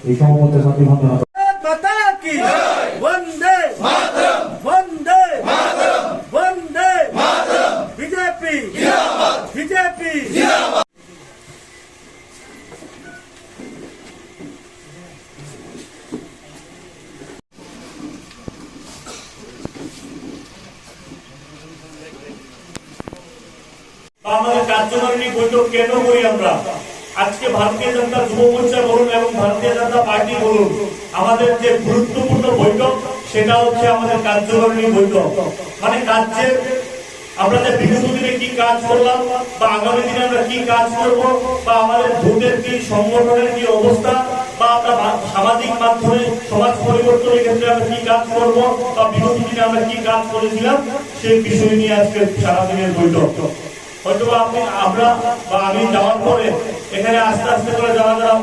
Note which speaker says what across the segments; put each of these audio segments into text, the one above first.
Speaker 1: এই সমস্ত জাতি বন্ধনা
Speaker 2: মাতা কি বন্দে মাতরম বন্দে মাতরম বন্দে মাতরম বিজেপি জিন্দাবাদ বিজেপি জিন্দাবাদ। আমাদের কার্যকারিণী বৈঠক কেন করি আমরা? আজকে ভারতীয় জনতা যুব মোর্চা বলুন এবং ভারতীয় জনতা পার্টি বলুন, আমাদের যে গুরুত্বপূর্ণ বৈঠক সেটা হচ্ছে আমাদের কার্যকারিণী বৈঠক। মানে কাজের আমরা যে বিগত দিনে কি কাজ করলাম বা আগামী দিনে আমরা কি কাজ করব বা আমাদের ভোটের কি সংগঠনের কি অবস্থা বা আমরা সামাজিক মাধ্যমে সমাজ পরিবর্তনের ক্ষেত্রে আমরা কি কাজ করব বা বিগত দিনে আমরা কি কাজ করেছিলাম সেই বিষয় নিয়ে আজকে সারাদিনের বৈঠক। হয়তো আমরা বা আমি যাওয়ার পরে এখানে আস্তে আস্তে করে যারা যারা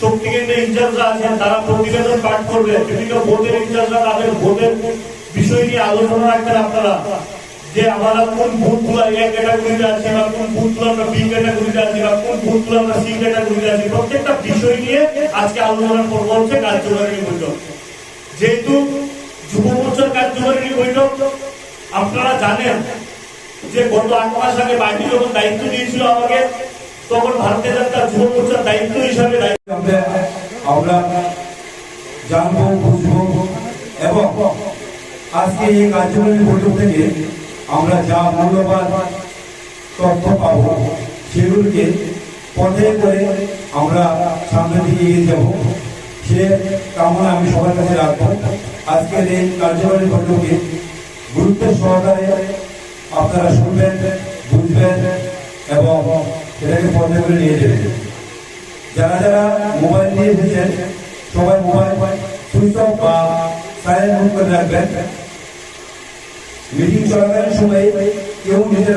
Speaker 2: শক্তি কেন্দ্রের ইনচার্জরা আছেন তারা প্রতিবেদন পাঠ করবে, বিভিন্ন বোর্ডের ইনচার্জরা তাদের ভোটের বিষয় নিয়ে আলোচনা রাখবেন আপনারা, যে আমরা কোন বুথগুলো এ ক্যাটাগরিতে আছি বা কোন বুথগুলো আমরা বি ক্যাটাগরিতে আছি বা কোন বুথগুলো আমরা সি ক্যাটাগরিতে আছি, প্রত্যেকটা বিষয় নিয়ে আজকে আলোচনা করবো হচ্ছে কার্যকারিণী বৈঠক। যেহেতু যুব মোর্চার কার্যকারিণী বৈঠক আপনারা জানেন যে গত 8 মাস আগে পার্টি যখন দায়িত্ব দিয়েছিল আমাকে, তখন ভারতীয় জনতা যুব মোর্চার দায়িত্ব হিসাবে
Speaker 1: আমরা জানবো বুঝবো এবং আজকে এই কার্যকরী বৈঠক থেকে আমরা যা মূল্যবান তথ্য পাবো সেগুলিকে পথে করে আমরা সামনের দিকে এগিয়ে যাব, সে কামনা আমি সবার কাছে রাখবো। আজকের এই কার্যকরী বৈঠকে গুরুত্ব সহকারে আপনারা শুনবেন, বুঝবেন এবং এটাকে পথে করে নিয়ে যাবেন। যারা যারা মোবাইল নিয়ে এসেছেন সবাই মোবাইল সুইচ অফ বা সাইলেন্ট করে রাখবেন। মিটিং চলাকালীন সময় কেউ নিজের